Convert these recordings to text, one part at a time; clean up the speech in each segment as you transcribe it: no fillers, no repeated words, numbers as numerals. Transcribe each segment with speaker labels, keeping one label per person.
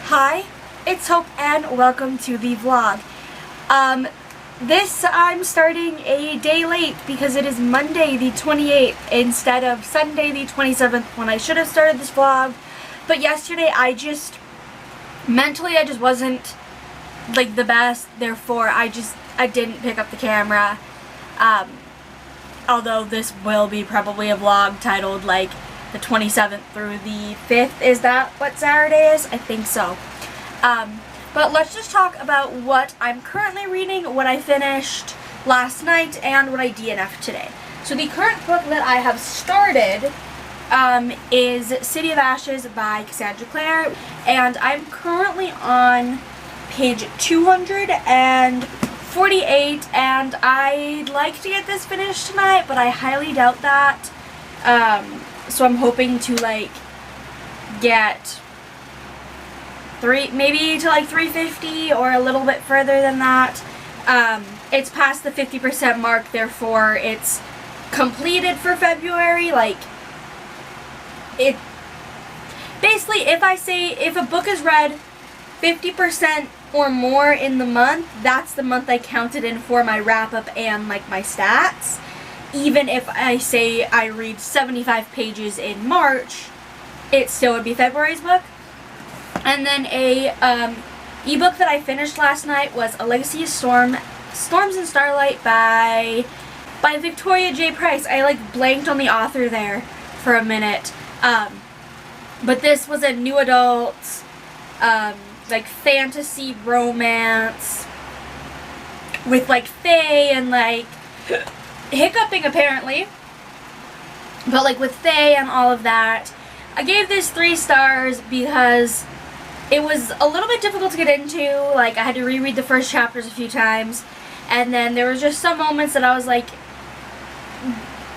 Speaker 1: Hi, it's Hope and welcome to the vlog. I'm starting a day late because it is Monday the 28th instead of Sunday the 27th when I should have started this vlog. But yesterday mentally I just wasn't like the best, therefore I didn't pick up the camera. Although this will be probably a vlog titled like the 27th through the 5th. Is that what Saturday is? I think so. But let's just talk about what I'm currently reading, what I finished last night, and what I DNF'd today. So the current book that I have started is City of Ashes by Cassandra, Clare, and I'm currently on page 248, and I'd like to get this finished tonight, but I highly doubt that. So I'm hoping to like get maybe to like 350 or a little bit further than that. It's past the 50% mark, therefore it's completed for February. Like it basically, if a book is read 50% or more in the month, that's the month I counted in for my wrap up and like my stats. Even if I say I read 75 pages in March, it still would be February's book. And then a ebook that I finished last night was A Legacy of Storms and Starlight by Victoria J. Price. I like blanked on the author there for a minute. But this was a new adult like fantasy romance with like fae and like hiccuping apparently, but like with fae and all of that. I gave this 3 stars because it was a little bit difficult to get into. Like I had to reread the first chapters a few times, and then there was just some moments that I was like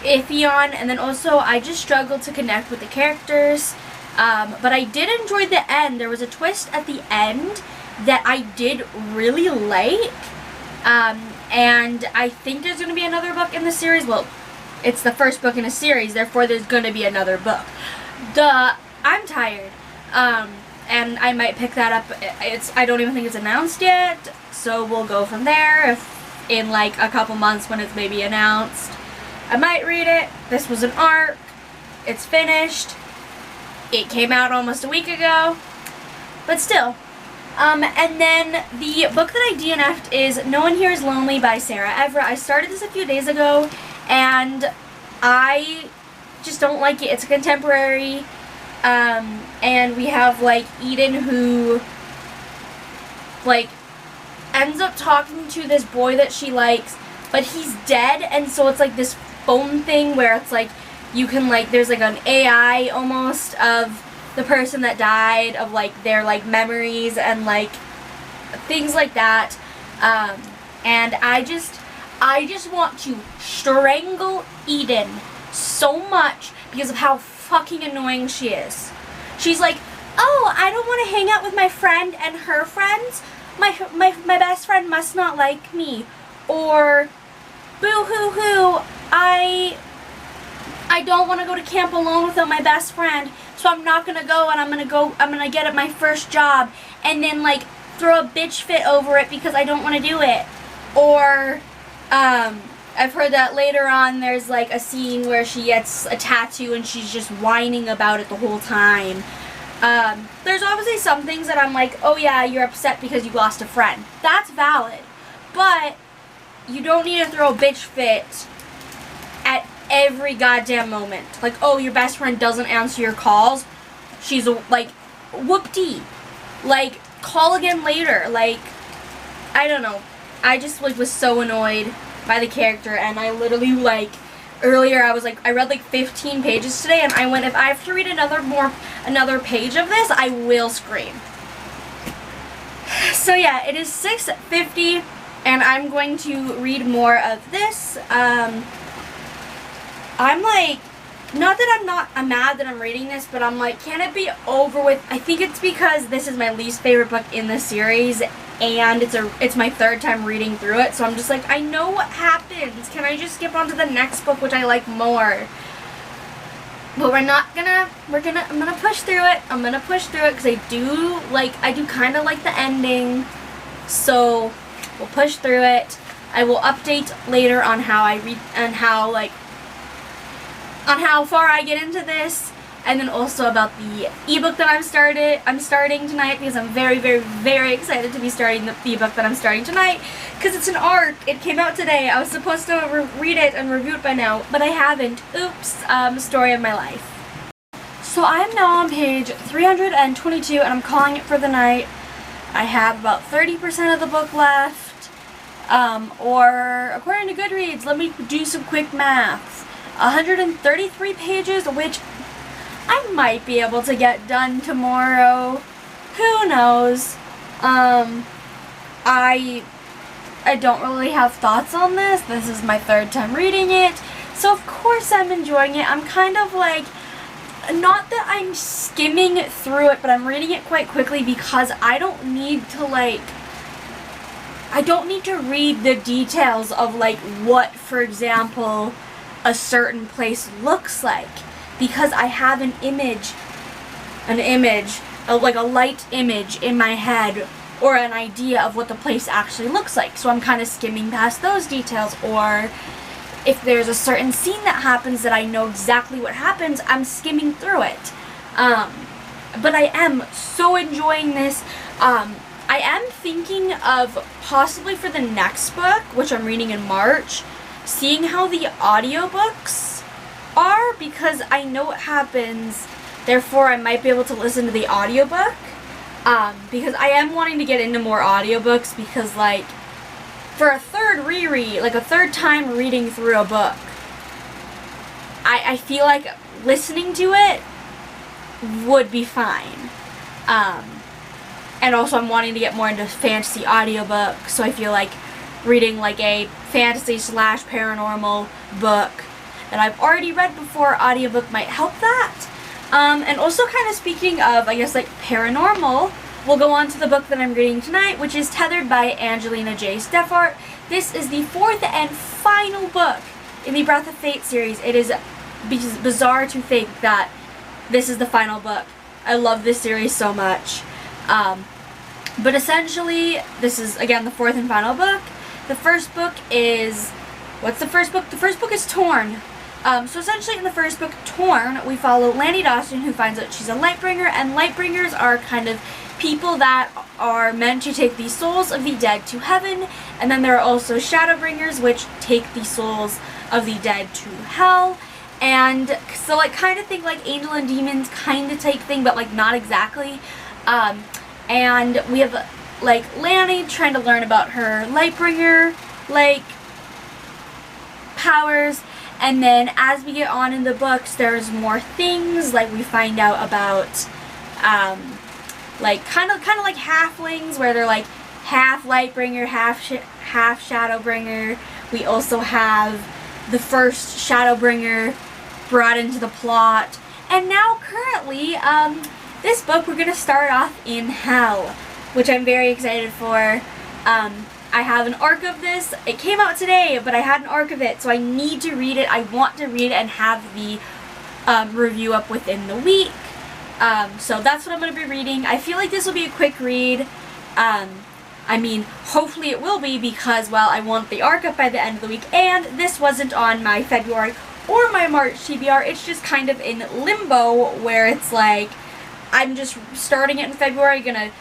Speaker 1: iffy on, and then also I just struggled to connect with the characters. But I did enjoy the end. There was a twist at the end that I did really like. And I think there's going to be another book in the series. Well, it's the first book in a series, therefore there's going to be another book. I'm tired. And I might pick that up. I don't even think it's announced yet, so we'll go from there. If in like a couple months when it's maybe announced, I might read it. This was an arc. It's finished. It came out almost a week ago, but still. And then the book that I DNF'd is No One Here is Lonely by Evra. I started this a few days ago, and I just don't like it. It's a contemporary, and we have like Eden who like ends up talking to this boy that she likes, but he's dead, and so it's like this phone thing where it's like you can like, there's like an AI almost of the person that died, of like their like memories and like things like that. And I just want to strangle Eden so much because of how fucking annoying she is. She's like, oh, I don't want to hang out with my friend and her friends. My best friend must not like me. Or boo hoo hoo, I don't want to go to camp alone without my best friend, so I'm not gonna go, and I'm gonna get at my first job and then like throw a bitch fit over it because I don't want to do it. Or I've heard that later on there's like a scene where she gets a tattoo and she's just whining about it the whole time. There's obviously some things that I'm like, oh yeah, you're upset because you lost a friend. That's valid, but you don't need to throw a bitch fit at every goddamn moment. Like, oh, your best friend doesn't answer your calls. She's like, whoop-dee. Like, call again later. Like, I don't know. I just like was so annoyed by the character, and I literally like earlier I was like, I read like 15 pages today, and I went, if I have to read another page of this, I will scream. So yeah, it is 6:50, and I'm going to read more of this. I'm like, not that I'm mad that I'm reading this, but I'm like, can it be over with? I think it's because this is my least favorite book in the series, and it's my 3rd time reading through it, so I'm just like, I know what happens. Can I just skip on to the next book, which I like more? But I'm gonna push through it. I'm gonna push through it because I do kind of like the ending. So we'll push through it. I will update later on how I read and on how far I get into this, and then also about the ebook that I'm starting tonight, because I'm very, very, very excited to be starting the ebook that I'm starting tonight, because it's an arc. It came out today. I was supposed to read it and review it by now, but I haven't. Oops. Story of my life. So I am now on page 322, and I'm calling it for the night. I have about 30% of the book left, or according to Goodreads, let me do some quick maths. 133 pages, which I might be able to get done tomorrow. Who knows? I don't really have thoughts on this. This is my third time reading it, so of course I'm enjoying it. I'm kind of like, not that I'm skimming through it, but I'm reading it quite quickly because I don't need to read the details of like what, for example, a certain place looks like, because I have an image, like a light image in my head, or an idea of what the place actually looks like. So I'm kind of skimming past those details, or if there's a certain scene that happens that I know exactly what happens, I'm skimming through it. But I am so enjoying this. I am thinking of possibly for the next book, which I'm reading in March, seeing how the audiobooks are, because I know what happens, therefore I might be able to listen to the audiobook, because I am wanting to get into more audiobooks, because like, for a third reread, like a third time reading through a book, I feel like listening to it would be fine. And also I'm wanting to get more into fantasy audiobooks, so I feel like reading like a fantasy / paranormal book that I've already read before, audiobook might help that. And also kind of speaking of, I guess, like paranormal, we'll go on to the book that I'm reading tonight, which is Tethered by Angelina J. Steffart. This is the fourth and final book in the Breath of Fate series. It is bizarre to think that this is the final book. I love this series so much. But essentially, this is, again, the fourth and final book. The first book is... What's the first book? The first book is Torn. So essentially in the first book, Torn, we follow Lanny Dawson, who finds out she's a Lightbringer, and Lightbringers are kind of people that are meant to take the souls of the dead to heaven, and then there are also Shadowbringers, which take the souls of the dead to hell. And so like kind of think like angel and demons kind of type thing, but like not exactly. And we have like Lanny trying to learn about her Lightbringer like powers, and then as we get on in the books, there's more things, like we find out about like kind of like halflings, where they're like half Lightbringer, half Shadowbringer. We also have the first Shadowbringer brought into the plot, and now currently this book we're gonna start off in hell, which I'm very excited for. I have an arc of this. It came out today, but I had an arc of it, so I need to read it. I want to read it and have the review up within the week. So that's what I'm going to be reading. I feel like this will be a quick read. I mean, hopefully it will be, because, well, I want the arc up by the end of the week, and this wasn't on my February or my March TBR. It's just kind of in limbo, where it's like, I'm just starting it in February, gonna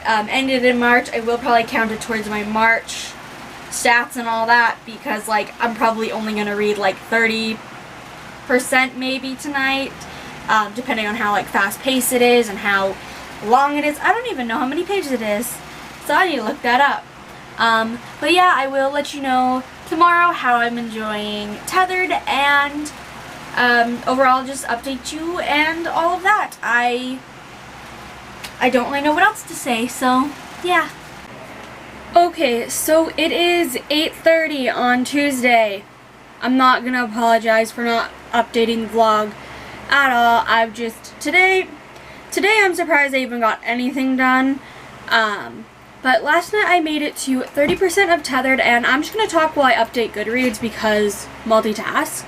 Speaker 1: end it in March. I will probably count it towards my March stats and all that, because like I'm probably only gonna read like 30% maybe tonight, depending on how like fast paced it is and how long it is. I don't even know how many pages it is, so I need to look that up. But yeah, I will let you know tomorrow how I'm enjoying Tethered, and overall just update you and all of that. I don't really know what else to say, so yeah. Okay, so it is 8:30 on Tuesday. I'm not gonna apologize for not updating the vlog at all. I've just, today I'm surprised I even got anything done. But last night I made it to 30% of Tethered, and I'm just gonna talk while I update Goodreads because multitask.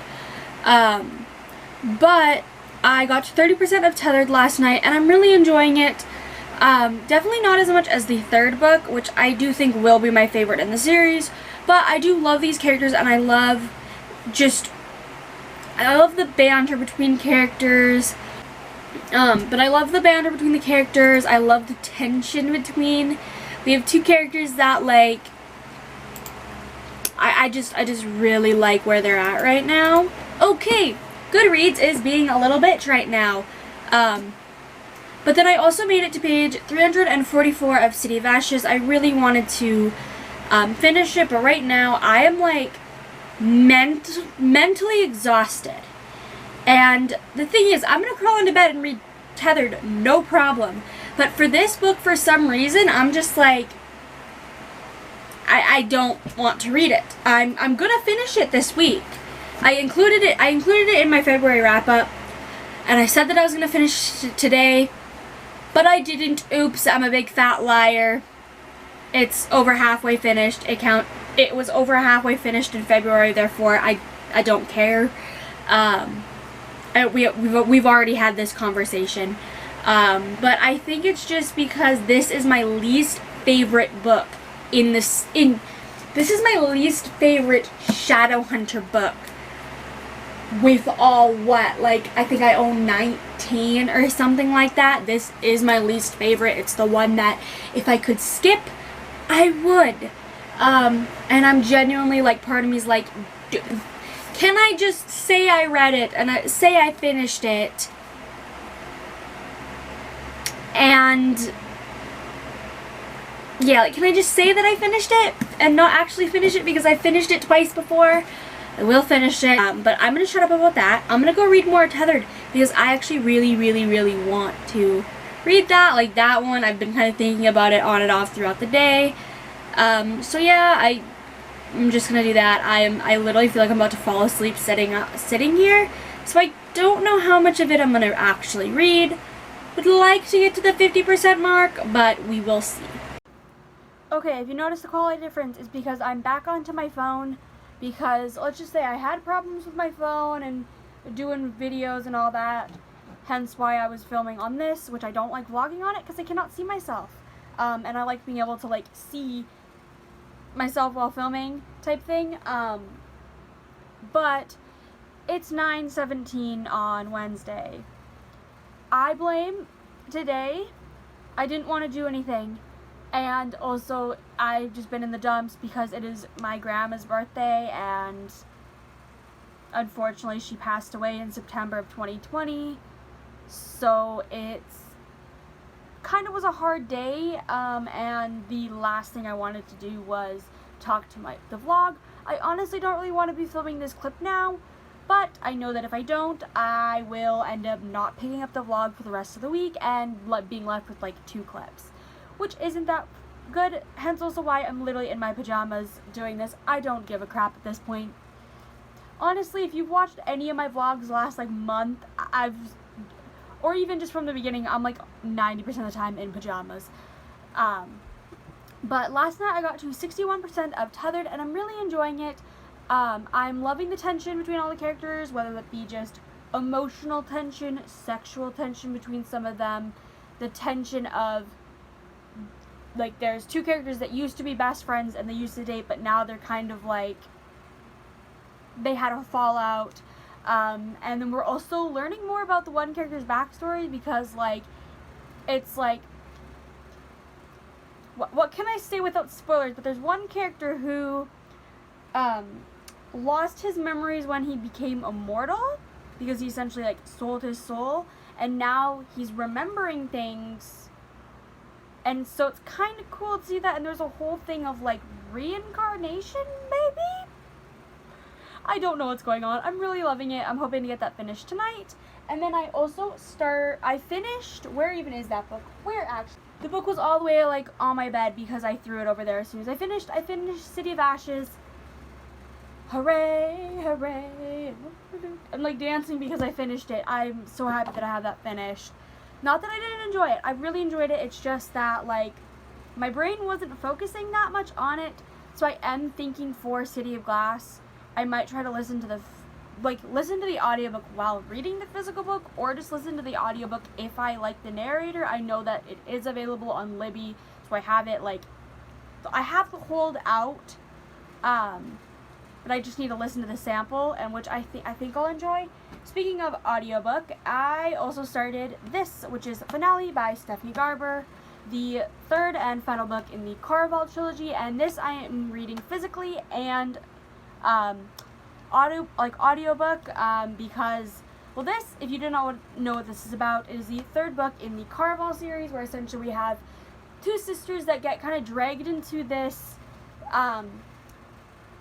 Speaker 1: But I got to 30% of Tethered last night, and I'm really enjoying it. Definitely not as much as the third book, which I do think will be my favorite in the series, but I do love these characters, and I love the banter between characters. I love the tension between. We have two characters that, like, I just really like where they're at right now. Okay, Goodreads is being a little bitch right now. But then I also made it to page 344 of City of Ashes. I really wanted to finish it, but right now I am, like, mentally exhausted. And the thing is, I'm going to crawl into bed and read Tethered, no problem. But for this book, for some reason, I'm just like, I don't want to read it. I'm going to finish it this week. I included it in my February wrap-up, and I said that I was going to finish it today, but I didn't. Oops, I'm a big fat liar. It's over halfway finished. It was over halfway finished in February, therefore I don't care. We've already had this conversation. But I think it's just because this is my least favorite book this is my least favorite Shadowhunter book. With all like, I think I own 19 or something like that. This is my least favorite. It's the one that if I could skip, I would. And I'm genuinely, like, part of me is like, can I just say I read it and say I finished it? And yeah, like, can I just say that I finished it and not actually finish it because I finished it twice before? I will finish it, but I'm going to shut up about that. I'm going to go read more Tethered because I actually really, really, really want to read that. Like, that one, I've been kind of thinking about it on and off throughout the day. So yeah, I'm just going to do that. I literally feel like I'm about to fall asleep sitting here, so I don't know how much of it I'm going to actually read. Would like to get to the 50% mark, but we will see. Okay, if you notice the quality difference, is because I'm back onto my phone, because let's just say I had problems with my phone and doing videos and all that, hence why I was filming on this, which I don't like vlogging on it because I cannot see myself, and I like being able to, like, see myself while filming type thing, but it's 9:17 on Wednesday. I blame today. I didn't want to do anything. And also, I've just been in the dumps because it is my grandma's birthday, and unfortunately she passed away in September of 2020, so it's kind of was a hard day, and the last thing I wanted to do was talk to the vlog. I honestly don't really want to be filming this clip now, but I know that if I don't, I will end up not picking up the vlog for the rest of the week and being left with, like, 2 clips. Which isn't that good, hence also why I'm literally in my pajamas doing this. I don't give a crap at this point. Honestly, if you've watched any of my vlogs last, like, month, or even just from the beginning, I'm, like, 90% of the time in pajamas. But last night I got to 61% of Tethered, and I'm really enjoying it. I'm loving the tension between all the characters, whether that be just emotional tension, sexual tension between some of them, the tension of, like, there's 2 characters that used to be best friends and they used to date, but now they're kind of like, they had a fallout. And then we're also learning more about the one character's backstory because, like, it's like, what can I say without spoilers? But there's one character who lost his memories when he became immortal because he essentially, like, sold his soul, and now he's remembering things. And so it's kind of cool to see that, and there's a whole thing of, like, reincarnation, maybe? I don't know what's going on. I'm really loving it. I'm hoping to get that finished tonight. And then I also I finished, where even is that book? Where, actually? The book was all the way, like, on my bed because I threw it over there as soon as I finished. I finished City of Ashes. Hooray, hooray. I'm, like, dancing because I finished it. I'm so happy that I have that finished. Not that I didn't enjoy it. I really enjoyed it. It's just that, like, my brain wasn't focusing that much on it. So I am thinking for City of Glass, I might try to listen to
Speaker 2: like listen to the audiobook while reading the physical book, or just listen to the audiobook if I like the narrator. I know that it is available on Libby, so I have it, like, I have to hold out, but I just need to listen to the sample, and which I think I'll enjoy. Speaking of audiobook, I also started this, which is Finale by Stephanie Garber, the third and final book in the Caraval trilogy, and this I am reading physically and audiobook, because, well, this, if you do not know what this is about, it is the third book in the Caraval series, where essentially we have two sisters that get kind of dragged into this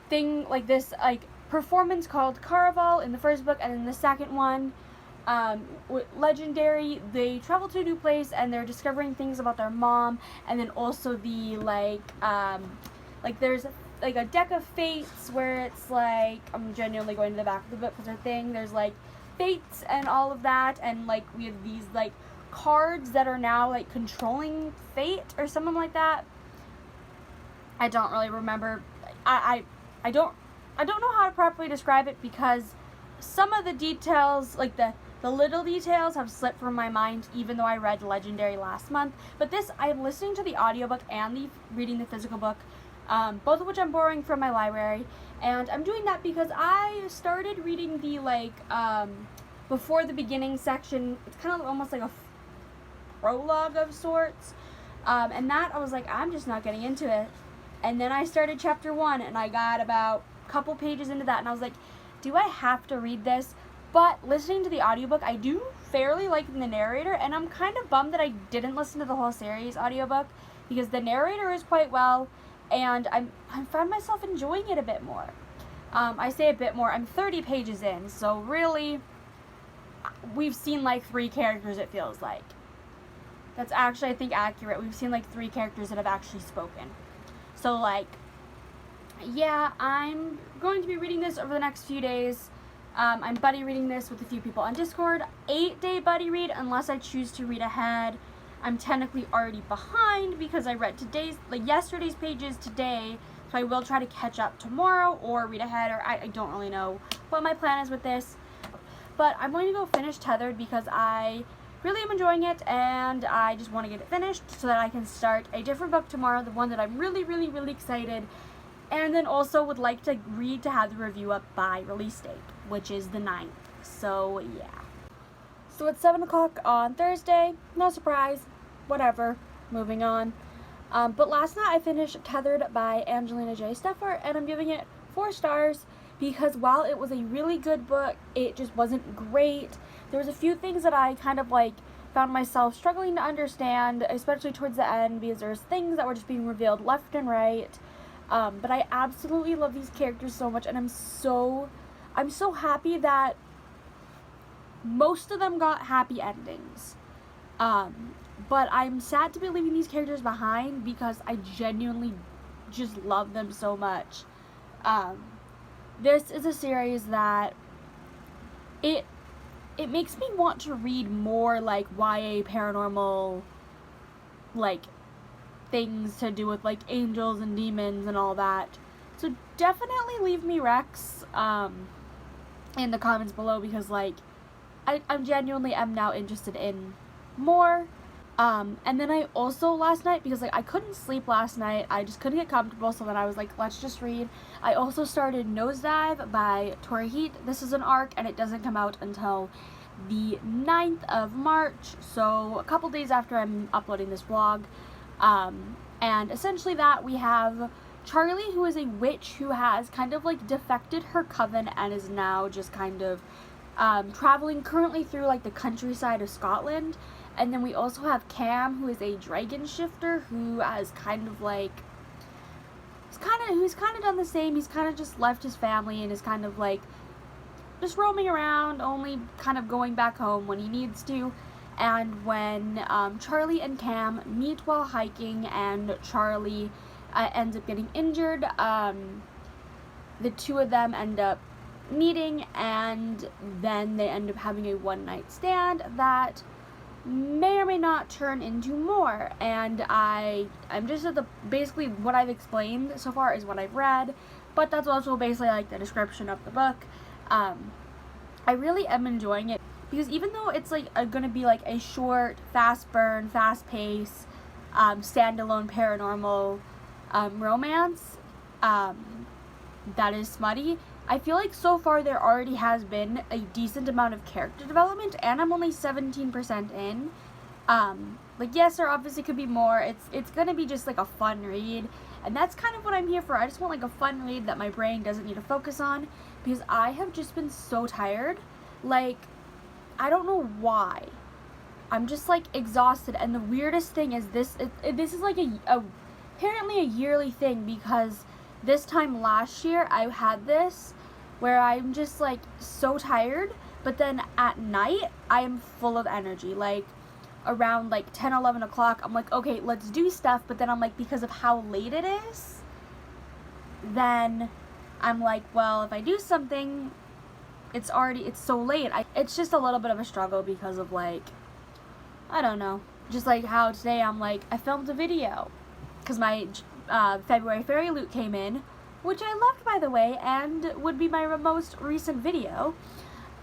Speaker 2: thing, like this performance called Caraval in the first book, and in the second one, Legendary, they travel to a new place and they're discovering things about their mom, and then also the there's like a deck of fates where it's like, I'm genuinely going to the back of the book because their thing, there's like fates and all of that, and like we have these like cards that are now like controlling fate or something like that. I don't really remember. I don't know how to properly describe it, because some of the details, like the little details, have slipped from my mind, even though I read Legendary last month. But this, I'm listening to the audiobook and reading the physical book, both of which I'm borrowing from my library. And I'm doing that because I started reading the before the beginning section. It's kind of almost like a prologue of sorts. And that, I was like, I'm just not getting into it. And then I started chapter 1, and I got about a couple pages into that, and I was like, do I have to read this? But listening to the audiobook, I do fairly like the narrator, and I'm kind of bummed that I didn't listen to the whole series audiobook, because the narrator is quite well, and I found myself enjoying it a bit more. I say a bit more, I'm 30 pages in, so really, we've seen like 3 characters, it feels like. That's actually, I think, accurate. We've seen like 3 characters that have actually spoken. So, like, yeah, I'm going to be reading this over the next few days. I'm buddy reading this with a few people on Discord. 8-day buddy read, unless I choose to read ahead. I'm technically already behind because I read yesterday's pages today, so I will try to catch up tomorrow or read ahead, or I don't really know what my plan is with this. But I'm going to go finish Tethered because I really am enjoying it, and I just want to get it finished so that I can start a different book tomorrow, the one that I'm really, really, really excited, and then also would like to read to have the review up by release date, which is the 9th. So yeah. So it's 7 o'clock on Thursday. No surprise. Whatever. Moving on. But last night I finished Tethered by Angelina J. Steffer, and I'm giving it 4 stars because while it was a really good book, it just wasn't great. There was a few things that I kind of found myself struggling to understand, especially towards the end, because there's things that were just being revealed left and right. But I absolutely love these characters so much, and I'm so happy that most of them got happy endings. But I'm sad to be leaving these characters behind because I genuinely just love them so much. This is a series that it makes me want to read more YA paranormal things to do with angels and demons and all that. So definitely leave me Rex in the comments below, because I genuinely am now interested in more. And then I also last night, because I couldn't sleep last night, I just couldn't get comfortable, so then I was like, let's just read. I also started Nosedive by Tori Heat. This is an arc, and it doesn't come out until the 9th of March, so a couple days after I'm uploading this vlog. And essentially that we have Charlie, who is a witch who has kind of defected her coven and is now just kind of traveling currently through the countryside of Scotland. And then we also have Cam, who is a dragon shifter, who has kind of who's kind of done the same. He's kind of just left his family and is kind of just roaming around, only kind of going back home when he needs to. And when Charlie and Cam meet while hiking and Charlie ends up getting injured, the two of them end up meeting, and then they end up having a one-night stand that may or may not turn into more. And I'm just at basically what I've explained so far is what I've read, but that's also basically the description of the book. I really am enjoying it, because even though it's like gonna be like a short, fast burn, fast pace, standalone paranormal romance that is smutty, I feel like so far there already has been a decent amount of character development, and I'm only 17% in. Like, yes, there obviously could be more. It's gonna be just like a fun read, and that's kind of what I'm here for. I just want like a fun read that my brain doesn't need to focus on, because I have just been so tired. Like, I don't know why. I'm just like exhausted, and the weirdest thing is this is like apparently a yearly thing, because this time last year I had this where I'm just like so tired, but then at night I am full of energy. Like around like 10-11 o'clock I'm like, okay, let's do stuff, but then I'm like, because of how late it is, then I'm like, well, if I do something, it's so late. It's just a little bit of a struggle, because of like, I don't know, just like how today I'm like, I filmed a video because my February fairy loot came in, which I loved, by the way, and would be my most recent video.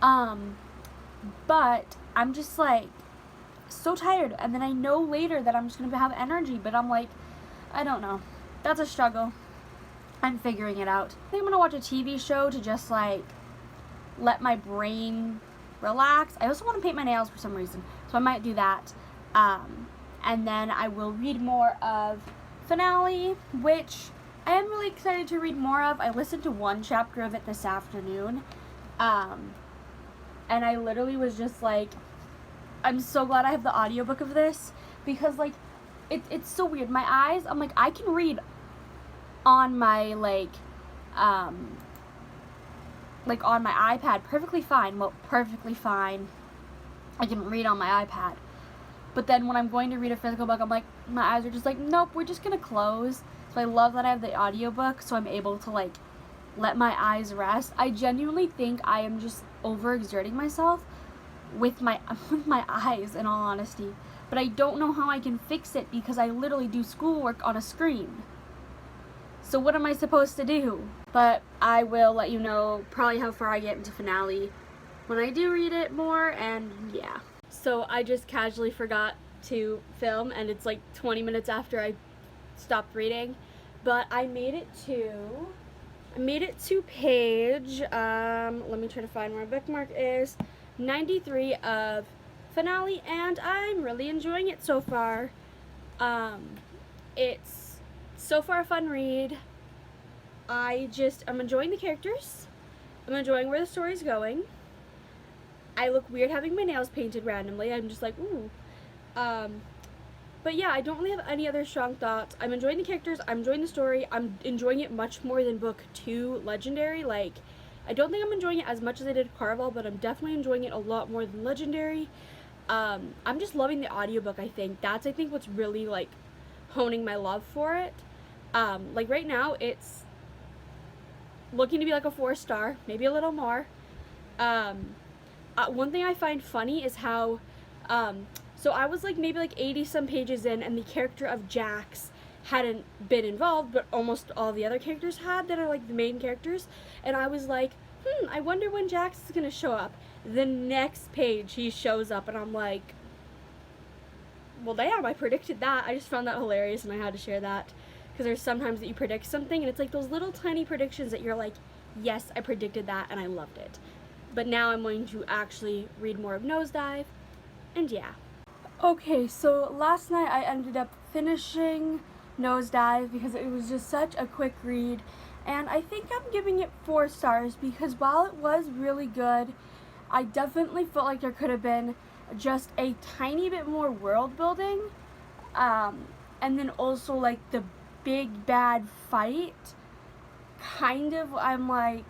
Speaker 2: But I'm just like so tired, and then I know later that I'm just gonna have energy, but I'm like, I don't know. That's a struggle. I'm figuring it out. I think I'm gonna watch a TV show to just like let my brain relax. I also want to paint my nails for some reason, so I might do that. And then I will read more of Finale, which I am really excited to read more of. I listened to one chapter of it this afternoon, and I literally was just like, I'm so glad I have the audiobook of this, because like it's so weird. My eyes, I'm like, I can read on my like on my iPad perfectly fine. Well, perfectly fine. I can read on my iPad. But then when I'm going to read a physical book, I'm like, my eyes are just like, nope, we're just gonna close. So I love that I have the audiobook, so I'm able to like let my eyes rest. I genuinely think I am just overexerting myself with my eyes, in all honesty. But I don't know how I can fix it, because I literally do schoolwork on a screen. So what am I supposed to do? But I will let you know probably how far I get into Finale when I do read it more, and yeah. So I just casually forgot to film, and it's like 20 minutes after I stopped reading, but I made it to page, let me try to find where my bookmark is, 93 of Finale, and I'm really enjoying it so far. It's so far a fun read. I'm enjoying the characters. I'm enjoying where the story's going. I look weird having my nails painted randomly. I'm just like, ooh. But yeah, I don't really have any other strong thoughts. I'm enjoying the characters. I'm enjoying the story. I'm enjoying it much more than book 2, Legendary. Like, I don't think I'm enjoying it as much as I did Carvel, but I'm definitely enjoying it a lot more than Legendary. I'm just loving the audiobook, I think. That's, I think, what's really, like, honing my love for it. Like, right now, it's looking to be, like, a 4-star, maybe a little more. One thing I find funny is how, so I was, like, maybe, like, 80-some pages in, and the character of Jax hadn't been involved, but almost all the other characters had that are, like, the main characters, and I was like, I wonder when Jax is gonna show up. The next page, he shows up, and I'm like, well, damn, I predicted that. I just found that hilarious, and I had to share that, because there's sometimes that you predict something, and it's, like, those little tiny predictions that you're like, yes, I predicted that, and I loved it. But now I'm going to actually read more of Nosedive, and yeah. Okay, so last night I ended up finishing Nosedive because it was just such a quick read, and I think I'm giving it 4 stars, because while it was really good, I definitely felt like there could have been just a tiny bit more world building, and then also like the big bad fight, kind of, I'm like,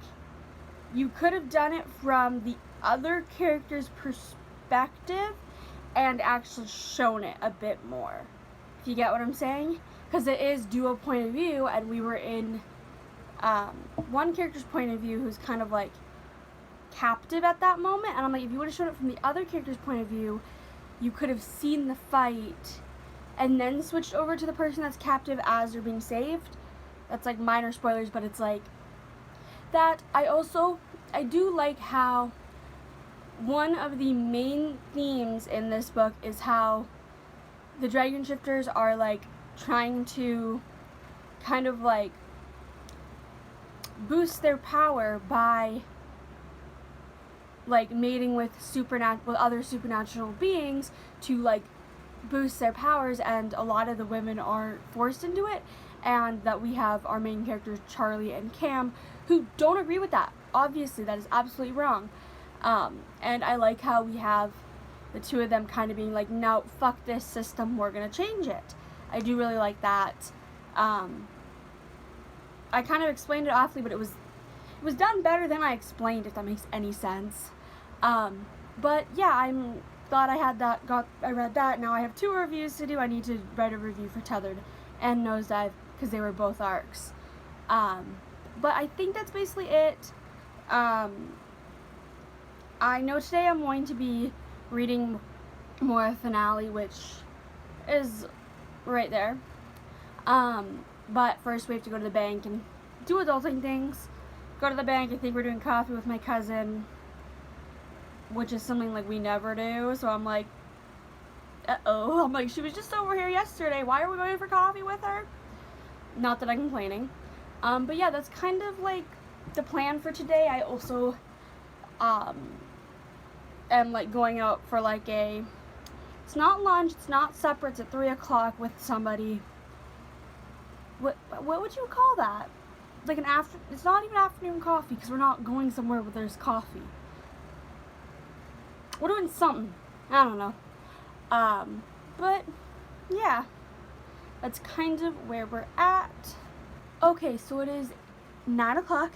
Speaker 2: you could have done it from the other character's perspective and actually shown it a bit more, if you get what I'm saying, because it is dual point of view, and we were in one character's point of view who's kind of like captive at that moment, and I'm like, if you would have shown it from the other character's point of view, you could have seen the fight and then switched over to the person that's captive as they're being saved. That's like minor spoilers, but it's like that. I do like how one of the main themes in this book is how the dragon shifters are like trying to kind of like boost their power by like mating with other supernatural beings to like boost their powers, and a lot of the women are forced into it, and that we have our main characters Charlie and Cam who don't agree with that. Obviously that is absolutely wrong, and I like how we have the two of them kind of being like, no, fuck this system, we're gonna change it. I do really like that. I kind of explained it awfully, but it was done better than I explained, if that makes any sense. But yeah, I'm glad I read that. Now I have 2 reviews to do. I need to write a review for Tethered and Nosedive because they were both arcs. But I think that's basically it. I know today I'm going to be reading more finale, which is right there. But first we have to go to the bank and do adulting things. Go to the bank. I think we're doing coffee with my cousin, which is something like we never do. So I'm like, uh-oh. I'm like, she was just over here yesterday. Why are we going for coffee with her? Not that I'm complaining. But yeah, that's kind of like the plan for today. I also am like going out for like it's not lunch, it's not supper, it's at 3 o'clock with somebody. What would you call that? Like it's not even afternoon coffee because we're not going somewhere where there's coffee. We're doing something. I don't know. But yeah, that's kind of where we're at. Okay, so it is 9 o'clock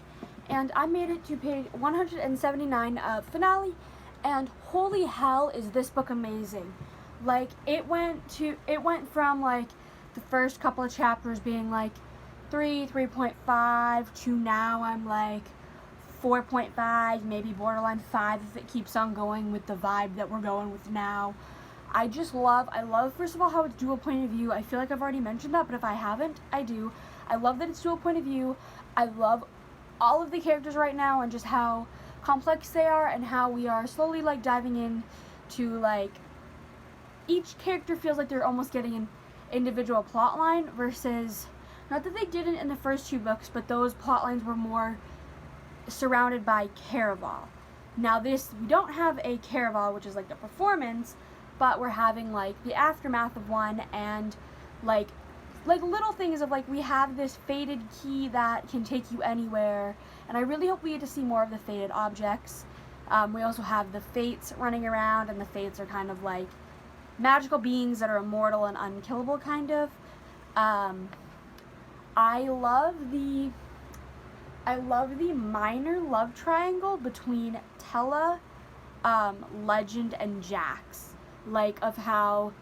Speaker 2: and I made it to page 179 of finale, and holy hell is this book amazing. Like it went from like the first couple of chapters being like 3.5 to now I'm like 4.5, maybe borderline 5 if it keeps on going with the vibe that we're going with now. I love first of all how it's dual point of view. I feel like I've already mentioned that, but if I haven't, I do. I love that it's dual point of view. I love all of the characters right now and just how complex they are, and how we are slowly like diving in to like each character feels like they're almost getting an individual plot line, versus not that they didn't in the first 2 books, but those plot lines were more surrounded by Caraval. Now this, we don't have a Caraval, which is like the performance, but we're having like the aftermath of one, and like little things of like we have this fated key that can take you anywhere, and I really hope we get to see more of the fated objects. We also have the fates running around, and the fates are kind of like magical beings that are immortal and unkillable kind of. I love the minor love triangle between Tella, Legend, and Jax. Like of how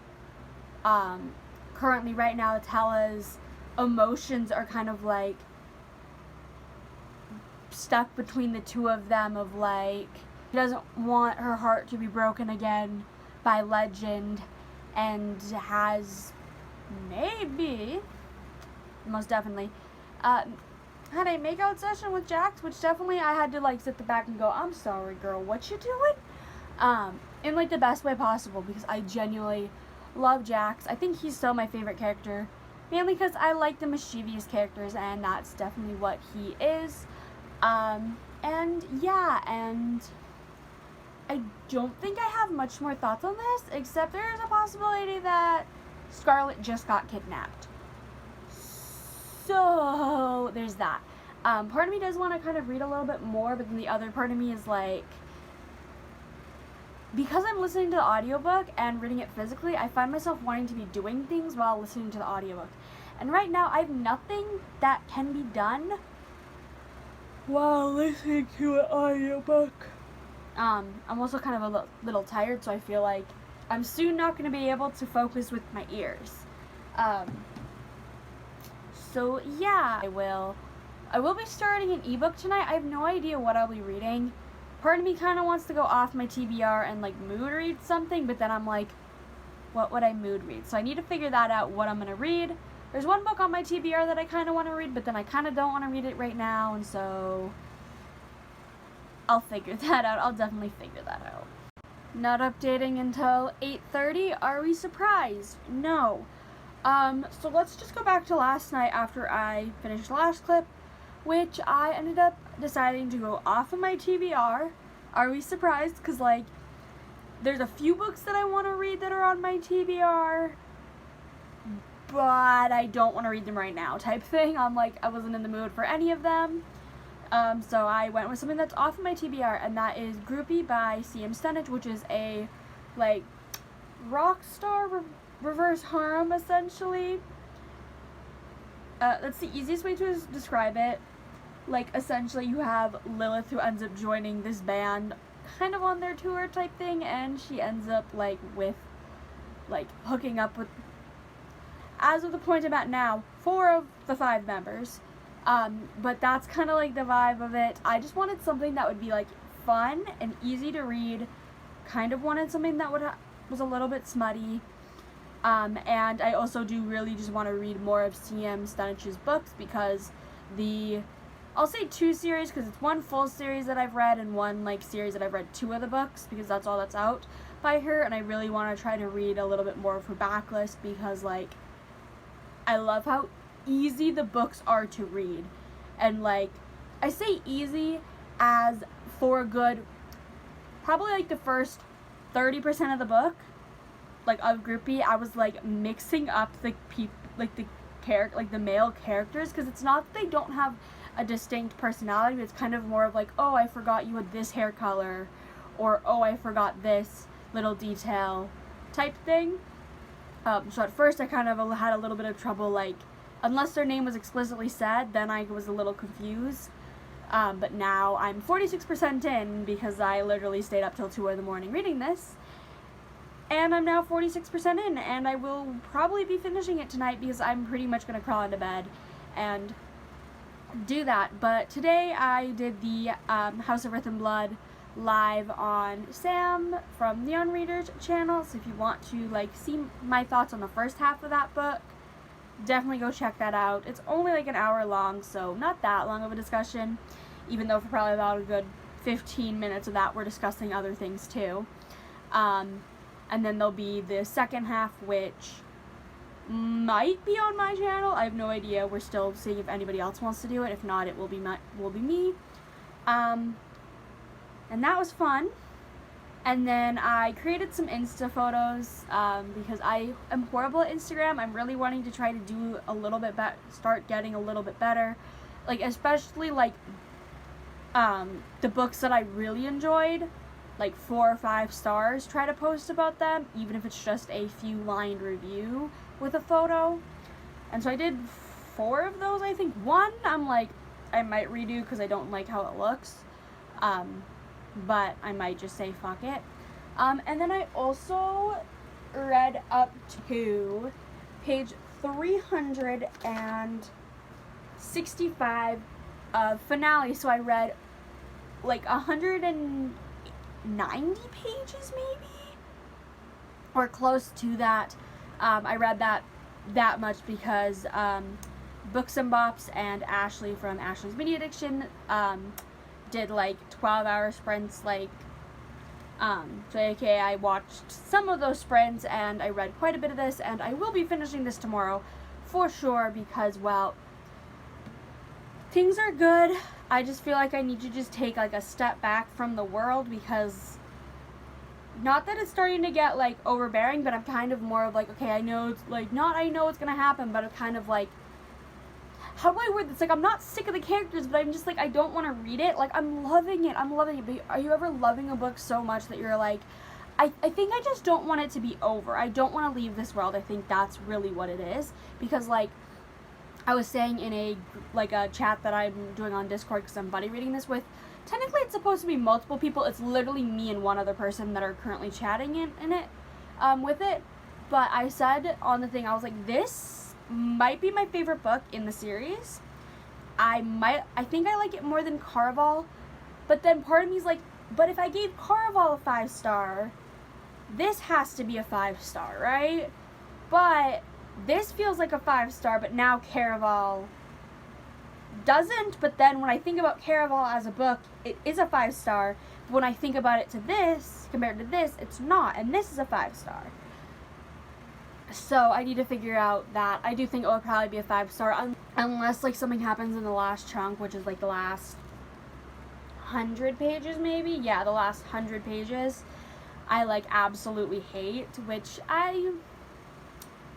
Speaker 2: currently right now Tella's emotions are kind of like stuck between the 2 of them, of like she doesn't want her heart to be broken again by Legend, and has maybe, most definitely, had a makeout session with Jax, which definitely I had to like sit the back and go, I'm sorry girl, what you doing? In like the best way possible, because I genuinely love Jax. I think he's still my favorite character, mainly because I like the mischievous characters, and that's definitely what he is. And yeah, and I don't think I have much more thoughts on this, except there is a possibility that Scarlet just got kidnapped. So there's that. Part of me does want to kind of read a little bit more, but then the other part of me is like, because I'm listening to the audiobook and reading it physically, I find myself wanting to be doing things while listening to the audiobook. And right now I have nothing that can be done while listening to an audiobook. I'm also kind of a little tired, so I feel like I'm soon not going to be able to focus with my ears. So yeah, I will be starting an ebook tonight. I have no idea what I'll be reading. Part of me kind of wants to go off my TBR and like mood read something, but then I'm like, what would I mood read? So I need to figure that out, what I'm going to read. There's one book on my TBR that I kind of want to read, but then I kind of don't want to read it right now, and so I'll figure that out. I'll definitely figure that out. Not updating until 8:30. Are we surprised? No. So let's just go back to last night after I finished the last clip, which I ended up deciding to go off of my TBR. Are we surprised? Because, like, there's a few books that I want to read that are on my TBR, but I don't want to read them right now type thing. I wasn't in the mood for any of them. So I went with something that's off of my TBR, and that is Groupie by C.M. Stenich, which is a, like, rock star reverse harem, essentially. That's the easiest way to describe it. Like, essentially you have Lilith, who ends up joining this band kind of on their tour type thing, and she ends up, like, hooking up with, as of the point I'm at now, 4 of the 5 members. But that's kind of like the vibe of it. I just wanted something that would be, like, fun and easy to read. Kind of wanted something that was a little bit smutty. And I also do really just want to read more of C.M. Stenich's books, because I'll say 2 series, because it's 1 full series that I've read and 1, like, series that I've read 2 of the books, because that's all that's out by her, and I really want to try to read a little bit more of her backlist, because, like, I love how easy the books are to read. And, like, I say easy as for a good, probably, like, the first 30% of the book, like, of Groupie, I was, like, mixing up the male characters, because it's not that they don't have a distinct personality, but it's kind of more of like, oh, I forgot you had this hair color, or oh, I forgot this little detail type thing. So at first I kind of had a little bit of trouble, like, unless their name was explicitly said, then I was a little confused. But now I'm 46% in, because I literally stayed up till 2 in the morning reading this. And I'm now 46% in, and I will probably be finishing it tonight, because I'm pretty much going to crawl into bed and do that. But today I did the House of Earth and Blood live on Sam from the Unreaders channel, so if you want to, like, see my thoughts on the first half of that book, definitely go check that out. It's only like an hour long, so not that long of a discussion, even though for probably about a good 15 minutes of that we're discussing other things too. And then there'll be the second half, which might be on my channel. I have no idea. We're still seeing if anybody else wants to do it. If not, it will be me. And that was fun. And then I created some Insta photos, because I am horrible at Instagram. I'm really wanting to try to do a little bit start getting a little bit better. Like, especially, like, the books that I really enjoyed, like 4 or 5 stars, try to post about them, even if it's just a few lined review with a photo. And so I did 4 of those, I think. 1, I'm like, I might redo because I don't like how it looks. But I might just say fuck it. And then I also read up to page 365 of finale. So I read like 190 pages maybe, or close to that. I read that much because Books and Bops and Ashley from Ashley's Mini Addiction did like 12-hour sprints, like, so aka I watched some of those sprints and I read quite a bit of this, and I will be finishing this tomorrow for sure, because, well, things are good. I just feel like I need to just take like a step back from the world, because not that it's starting to get like overbearing, but I'm kind of more of like, okay, I know it's like, not I know it's gonna happen, but I'm kind of like, how do I word this? Like, I'm not sick of the characters, but I'm just like, I don't want to read it. Like, I'm loving it. But are you ever loving a book so much that you're like, I think I just don't want it to be over. I don't want to leave this world. I think that's really what it is. Because, like, I was saying in a chat that I'm doing on Discord, because I'm buddy reading this with, technically it's supposed to be multiple people. It's literally me and one other person that are currently chatting in it, with it. But I said on the thing, I was like, this might be my favorite book in the series. I think I like it more than Caraval, but then part of me is like, but if I gave Caraval a 5-star, this has to be a 5-star, right? But this feels like a 5-star, but now Caraval doesn't, but then when I think about Caraval as a book, it is a 5-star. But when I think about it to this, compared to this, it's not, and this is a 5-star. So I need to figure out that. I do think it will probably be a 5-star, unless like something happens in the last chunk, which is like the last 100 pages maybe. Yeah, the last 100 pages I like absolutely hate, which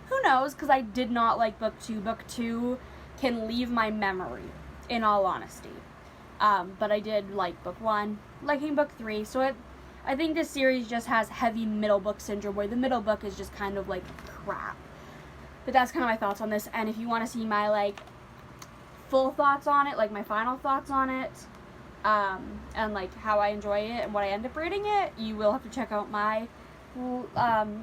Speaker 2: who knows, because I did not like book 2. Book 2 can leave my memory, in all honesty. But I did like book 1, liking book 3, so I think this series just has heavy middle book syndrome, where the middle book is just kind of like crap. But that's kind of my thoughts on this, and if you want to see my like full thoughts on it, like my final thoughts on it, and like how I enjoy it and what I end up rating it, you will have to check out my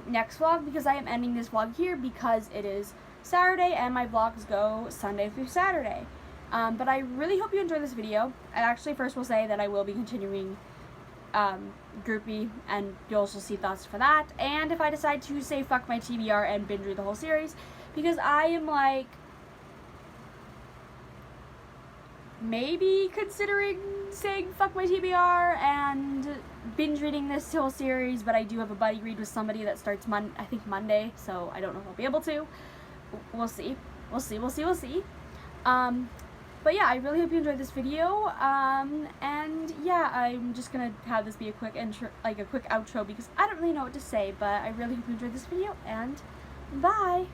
Speaker 2: next vlog, because I am ending this vlog here because it is Saturday and my vlogs go Sunday through Saturday. But I really hope you enjoyed this video. I actually first will say that I will be continuing Groupie, and you'll also see thoughts for that, and if I decide to say fuck my TBR and binge read the whole series, because I am like maybe considering saying fuck my TBR and binge reading this whole series, but I do have a buddy read with somebody that starts I think Monday, so I don't know if I'll be able to. We'll see. But yeah, I really hope you enjoyed this video, and yeah, I'm just gonna have this be a quick intro, like a quick outro, because I don't really know what to say, but I really hope you enjoyed this video, and bye!